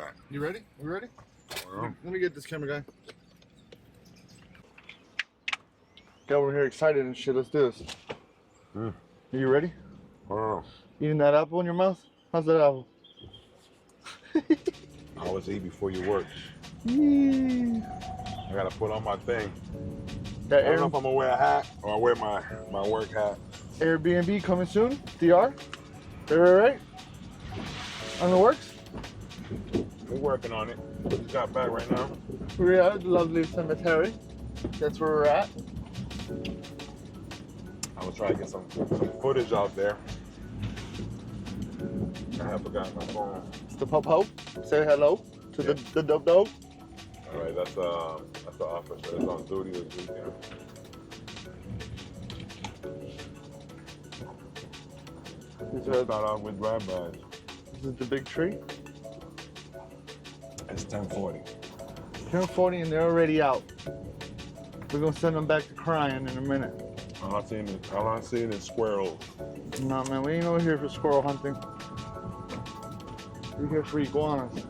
that. You ready? We ready? Well, Let me get this camera guy. Get over here excited and shit. Let's do this. Mm. Are you ready? oh, Eating that apple in your mouth? How's that apple? I was eat before you work. Yee. I gotta put on my thing. That I don't know if I'm gonna wear a hat or I wear my work hat. Airbnb coming soon? DR? Right? On the works? We're working on it. Just got back right now. We're at the lovely cemetery. That's where we're at. I was trying to get some footage out there. I have forgotten my phone. It's the Pope. Say hello to the dope. All right, that's the officer that's on duty this weekend. Start off with drive-bys. This is the big tree. It's 10:40. 10:40 and they're already out. We're gonna send them back to crying in a minute. All I'm seeing is squirrels. Nah, man, we ain't over here for squirrel hunting. We're here for iguanas.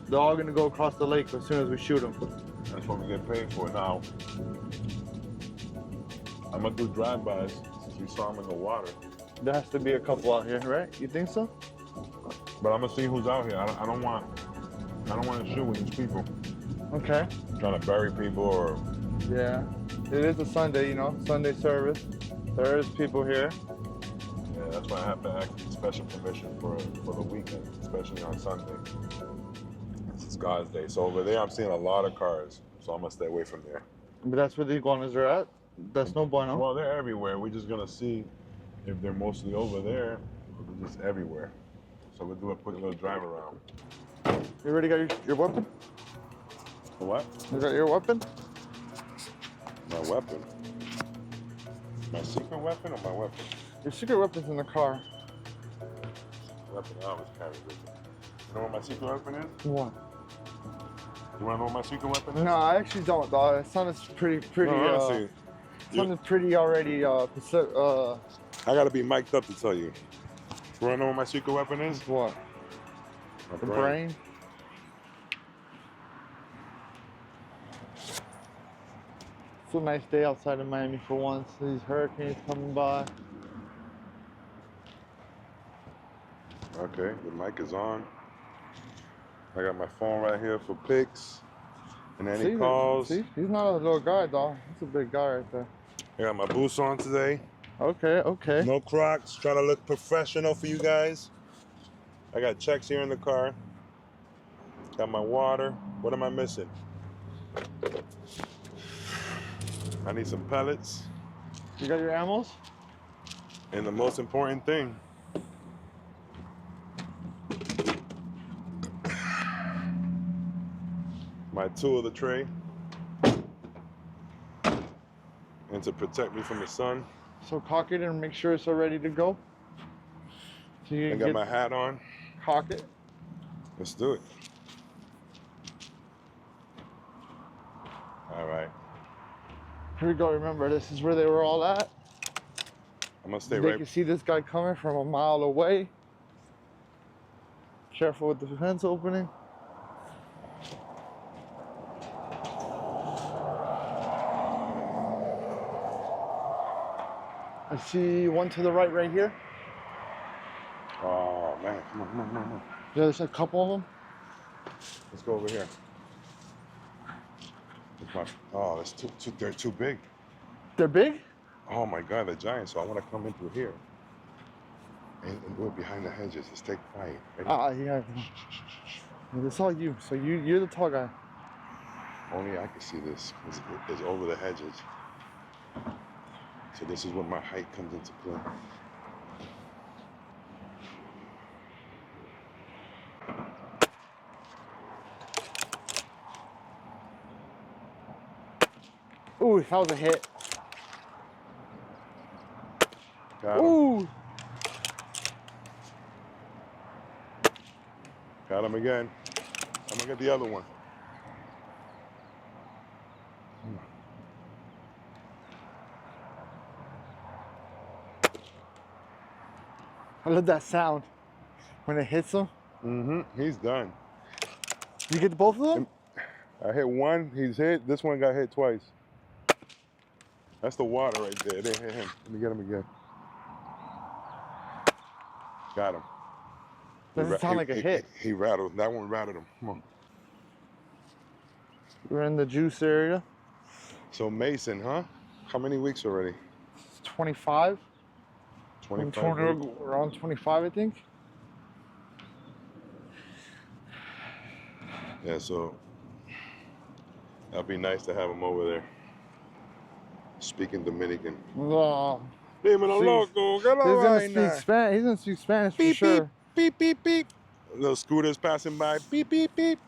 They're all gonna go across the lake as soon as we shoot them. That's what we get paid for now. I'm gonna do drive-bys since we saw them in the water. There has to be a couple out here, right? You think so? But I'm gonna see who's out here. I don't want to shoot with these people. Okay. Trying to bury people or. Yeah. It is a Sunday, you know, Sunday service. There is people here. Yeah, that's why I have to ask special permission for the weekend, especially on Sunday. It's God's day. So over there, I'm seeing a lot of cars. So I'm gonna stay away from there. But that's where the iguanas are at. That's no bueno. Well, they're everywhere. We're just gonna see if they're mostly over there or they're just everywhere. So we'll do a quick little drive around. You already got your weapon? What? You got your weapon? My weapon? My secret weapon or my weapon? Your secret weapon's in the car. Weapon I always carry with me. You know what my secret weapon is? What? You wanna know what my secret weapon is? No, I actually don't, dog. It sounded pretty. No, honestly, Sounded pretty already. I gotta be mic'd up to tell you. You wanna know what my secret weapon is? What? My The brain? It's a nice day outside of Miami for once. These hurricanes coming by. Okay, the mic is on. I got my phone right here for pics and any calls. See, he's not a little guy, dog. He's a big guy right there. I got my boots on today. Okay. No Crocs, trying to look professional for you guys. I got checks here in the car. Got my water. What am I missing? I need some pellets. You got your ammos? And the most important thing, my tool of the tray. And to protect me from the sun. So cock it and make sure it's all ready to go. So you I got my hat on. Cock it. Let's do it. All right. Here we go. Remember, this is where they were all at. I'm gonna stay They right. can see this guy coming from a mile away. Careful with the fence opening. I see one to the right here. Oh man, come on. There's a couple of them. Let's go over here. Oh, that's too. They're too big. They're big? Oh my God, they're giant. So I want to come in through here and do it behind the hedges. Just stay quiet. Ready? Yeah. It's all you. So you're the tall guy. Only I can see this. It's over the hedges. So this is when my height comes into play. Ooh, that was a hit. Got him. Ooh. Got him again. I'm gonna get the other one. I love that sound when it hits them. He's done. You get both of them? I hit one. He's hit. This one got hit twice. That's the water right there. They hit him. Let me get him again. Got him. Doesn't sound like a hit. He rattled. That one rattled him. Come on. We're in the juice area. So Mason, huh? How many weeks already? It's 25. 25 weeks. We're on 25, I think. Yeah, so that'd be nice to have him over there. Speaking Dominican. Oh, Dímelo, loco. ¿Qué la he's gonna vaina? speak Spanish. He's gonna speak Spanish Beep, for sure. beep, beep, beep, beep. Little scooters passing by. Beep, beep, beep.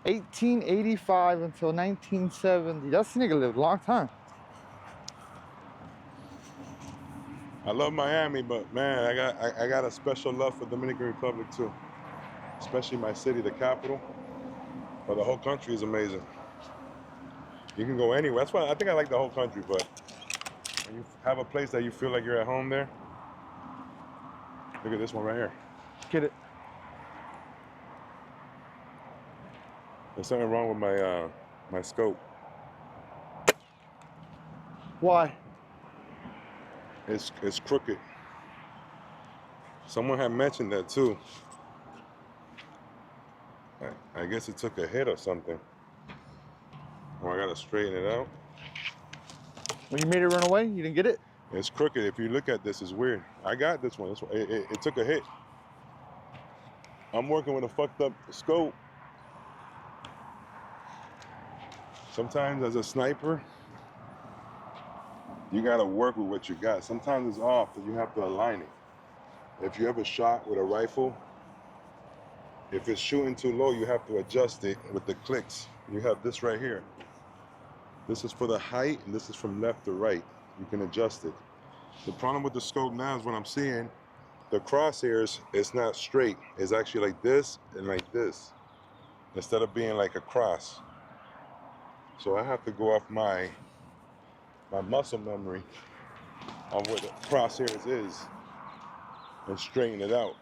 1885 until 1970. That's nigga lived a long time. I love Miami, but man, I got a special love for Dominican Republic too. Especially my city, the capital. But the whole country is amazing. You can go anywhere. That's why I think I like the whole country, but when you have a place that you feel like you're at home there. Look at this one right here. Get it. There's something wrong with my my scope. Why? It's crooked. Someone had mentioned that too. I guess it took a hit or something. Or I gotta straighten it out. When you made it run away, you didn't get it? It's crooked. If you look at this, it's weird. I got this one. This one. It took a hit. I'm working with a fucked up scope. Sometimes as a sniper, you gotta work with what you got. Sometimes it's off and you have to align it. If you ever shot with a rifle, if it's shooting too low, you have to adjust it with the clicks. You have this right here. This is for the height and this is from left to right. You can adjust it. The problem with the scope now is what I'm seeing, the crosshairs, it's not straight. It's actually like this and like this, instead of being like a cross. So I have to go off my muscle memory of what the crosshairs is and straighten it out.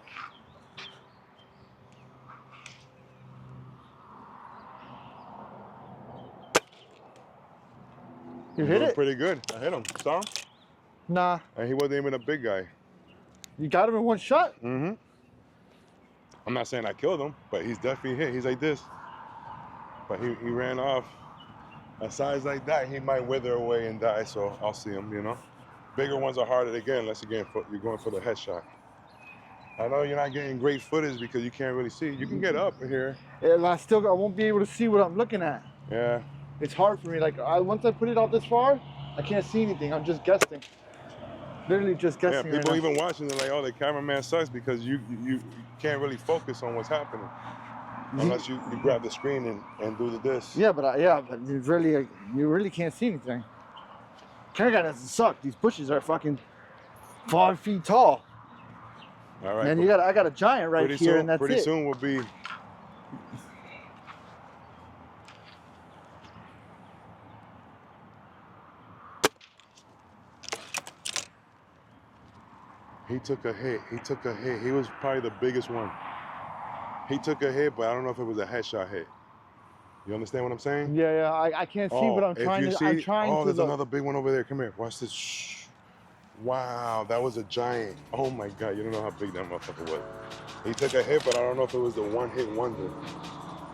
You hit it? Pretty good. I hit him. Saw him? Nah. And he wasn't even a big guy. You got him in one shot? I'm not saying I killed him, but he's definitely hit. He's like this. But he ran off. A size like that, he might wither away and die, so I'll see him, you know. Bigger ones are harder to get unless you're going for the headshot. I know you're not getting great footage because you can't really see. You can get up here. Yeah, I won't be able to see what I'm looking at. Yeah. It's hard for me. Like once I put it out this far, I can't see anything. I'm just guessing. Literally just guessing. Yeah, people right now. even watching, they're like, oh, the cameraman sucks because you can't really focus on what's happening. Unless you grab the screen and do this. Yeah, but you really can't see anything. Camera guy doesn't suck. These bushes are fucking 5 feet tall. All right. And I got a giant right here, and that's pretty it. soon we'll be. He took a hit. He was probably the biggest one. He took a hit, but I don't know if it was a headshot hit. You understand what I'm saying? Yeah. I can't see, but I'm trying to. I'm trying to. There's another big one over there. Come here. Watch this. Shh. Wow, that was a giant. Oh my God, you don't know how big that motherfucker was. He took a hit, but I don't know if it was the one-hit wonder.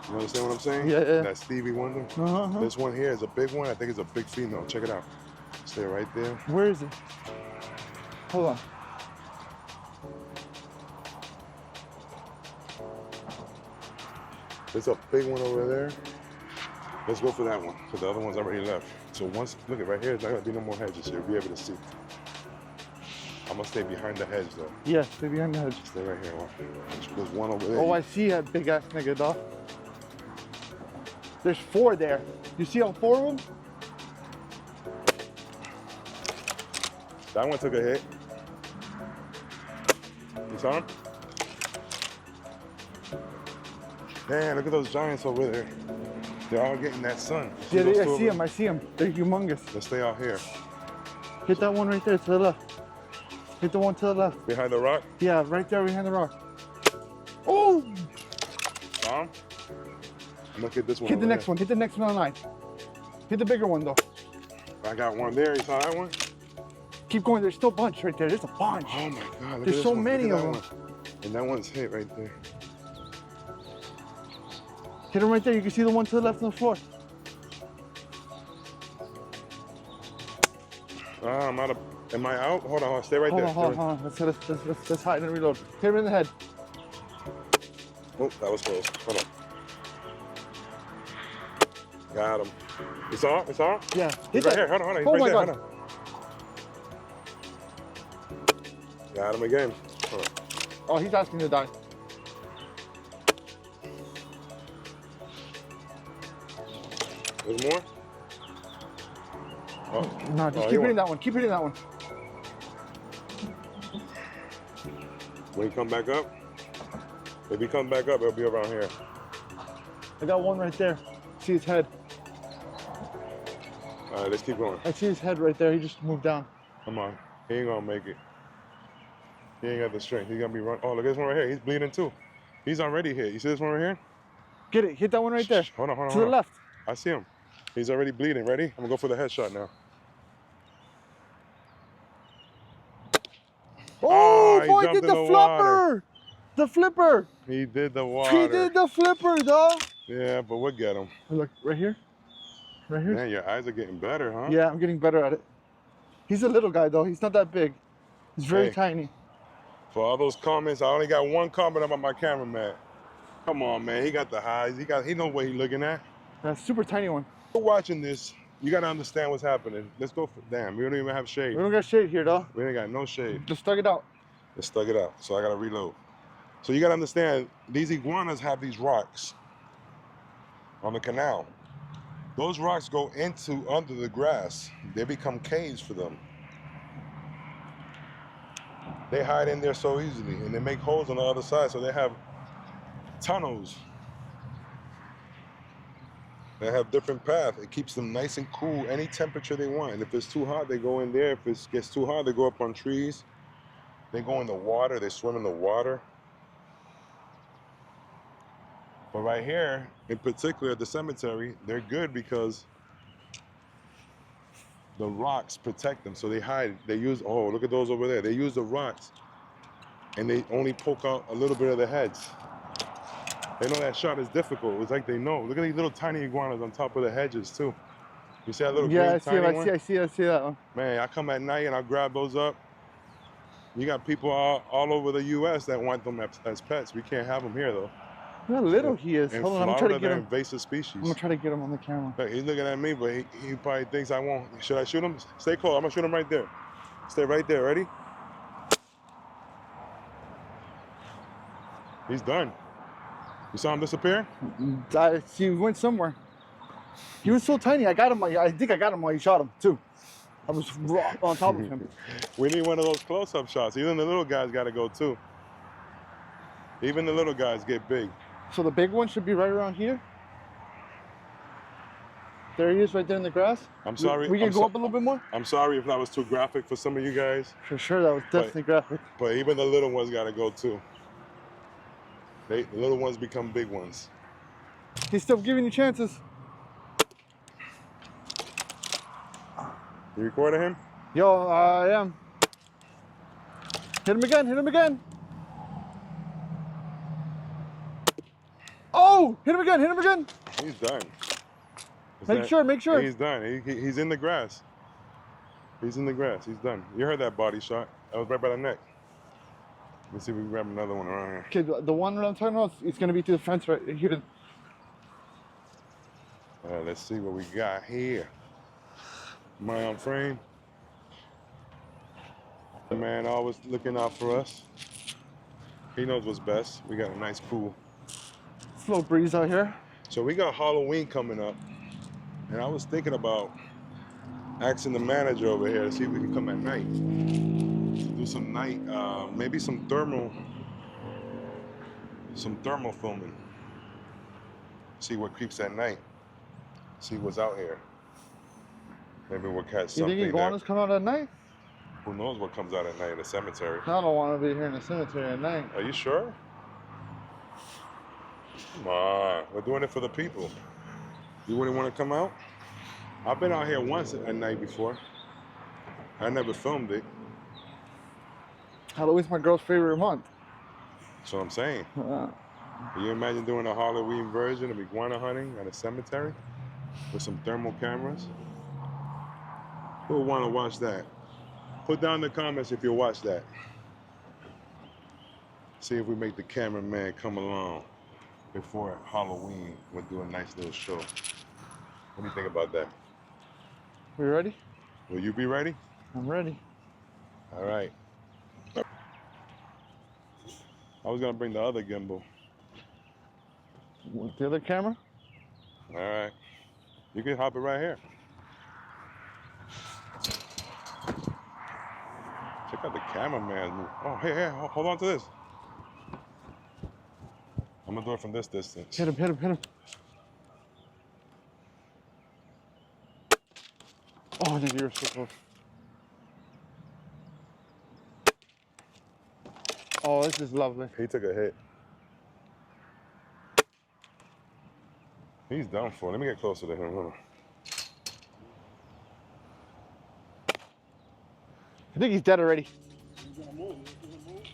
You understand what I'm saying? Yeah. That Stevie Wonder. This one here is a big one. I think it's a big female. Check it out. Stay right there. Where is it? Hold on. There's a big one over there. Let's go for that one, because the other one's already left. So once, look at right here, there's not gonna be no more hedges here. You'll be able to see. I'm gonna stay behind the hedge though. Yeah, stay behind the hedge. Stay right here. There's one over there. Oh, I see that big ass nigga, dog. There's 4 there. You see all 4 of them? That one took a hit. You saw him? Man, look at those giants over there. They're all getting that sun. Yeah, I see them. They're humongous. Let's stay out here. Hit that one right there to the left. Hit the one to the left. Behind the rock? Yeah, right there behind the rock. Oh! Tom? I'm gonna hit this one. Hit the over next here. one. Hit the next one on line. Hit the bigger one though. I got one there. You saw that one? Keep going. There's still a bunch right there. There's a bunch. Oh my God! Look There's at so this one. many Look of at them. that one. And that one's hit right there. Hit them right there. You can see the one to the left on the floor. I'm out of. Am I out? Hold on. Stay right there. Hold on. Let's hide and reload. Hit him in the head. Oh, that was close. Hold on. Got him. It's off? It's off? Yeah. He's right here. Hold on. He's Oh right my there. God. Hold on. Got him again. Hold on. Oh, he's asking to die. There's more? Oh. No, just Oh, keep hitting that one. Keep hitting that one. When he come back up? If he come back up, it'll be around here. I got one right there. See his head. All right, let's keep going. I see his head right there. He just moved down. Come on. He ain't gonna make it. He ain't got the strength. He's gonna be run. Oh, look at this one right here. He's bleeding too. He's already hit. You see this one right here? Get it. Hit that one right there. Hold on. To the left. I see him. He's already bleeding. Ready? I'm gonna go for the headshot now. Oh, he boy, jumped did in the the flipper. water. The flipper. He did the water. He did the flipper, dog. Yeah, but we'll get him. Look, right here. Right here. Man, your eyes are getting better, huh? Yeah, I'm getting better at it. He's a little guy, though. He's not that big. He's very Hey. tiny. For all those comments, I only got one comment about my cameraman. Come on, man. He got the highs. He knows what he's looking at. That super tiny one. If you're watching this, you gotta understand what's happening. Let's go for, damn, we don't even have shade. We don't got shade here, though. We ain't got no shade. Just thug it out. Let's thug it out. So I gotta reload. So you gotta understand, these iguanas have these rocks on the canal. Those rocks go under the grass. They become caves for them. They hide in there so easily, and they make holes on the other side, so they have tunnels. They have different paths. It keeps them nice and cool, any temperature they want. And if it's too hot, they go in there. If it gets too hot, they go up on trees. They go in the water, they swim in the water. But right here, in particular at the cemetery, they're good because the rocks protect them. So they hide, they use, oh, look at those over there. They use the rocks and they only poke out a little bit of the heads. They know that shot is difficult. It's like they know. Look at these little tiny iguanas on top of the hedges too. You see that little green tiny one? I see that one. Man, I come at night and I grab those up. You got people all over the U.S. that want them as pets. We can't have them here though. Look how little he is. In Hold on, I'm Florida, trying to get they're him. invasive species. I'm gonna try to get him on the camera. Look, he's looking at me, but he probably thinks I won't. Should I shoot him? Stay close. I'm gonna shoot him right there. Stay right there. Ready? He's done. You saw him disappear? He went somewhere. He was so tiny. I got him. I think I got him while you shot him too. I was on top of him. We need one of those close-up shots. Even the little guys got to go too. Even the little guys get big. So the big one should be right around here. There he is, right there in the grass. I'm sorry. We can go up a little bit more. I'm sorry if that was too graphic for some of you guys. For sure, that was definitely graphic. But even the little ones got to go too. The little ones become big ones. He's still giving you chances. You recording him? Yo, I am. Hit him again, hit him again. Oh, hit him again, hit him again. He's done. Make sure. He's done. He's in the grass. He's in the grass. He's done. You heard that body shot. That was right by the neck. Let's see if we can grab another one around here. Okay, the one that I'm talking about, it's going to be to the fence right here. Let's see what we got here. Am I on frame? The man always looking out for us. He knows what's best. We got a nice pool. It's a little breeze out here. So we got Halloween coming up. And I was thinking about asking the manager over here to see if we can come at night. Do some night, maybe some thermal filming. See what creeps at night. See what's out here. Maybe we'll catch something. You think iguanas come out at night? Who knows what comes out at night in the cemetery? I don't want to be here in the cemetery at night. Are you sure? Come on, we're doing it for the people. You wouldn't want to come out? I've been out here once at night before. I never filmed it. Halloween's my girl's favorite month. That's what I'm saying. Can you imagine doing a Halloween version of iguana hunting at a cemetery with some thermal cameras? Who would want to watch that? Put down in the comments if you watch that. See if we make the cameraman come along before Halloween. We'll do a nice little show. What do you think about that? We ready? Will you be ready? I'm ready. All right. I was gonna bring the other gimbal. With the other camera? All right. You can hop it right here. Check out the cameraman move. Oh, hey, hold on to this. I'm gonna do it from this distance. Hit him, hit him, hit him. Oh, nigga, you're so close. Oh, this is lovely. He took a hit. He's done for. Let me get closer to him. Hold on. I think he's dead already. He's gonna move. He's gonna move.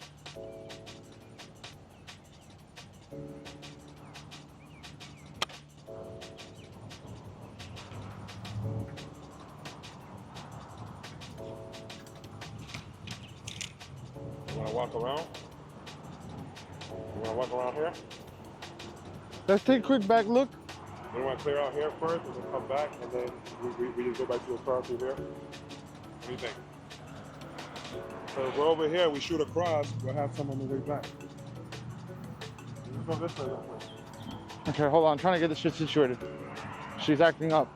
You wanna walk around? You wanna walk around here? Let's take a quick back look. You wanna clear out here first and then come back and then we just go back to the car through here? What do you think? So if we're over here, we shoot across, we'll have someone on the way back. Let's go this way. Okay, hold on. I'm trying to get this shit situated. She's acting up.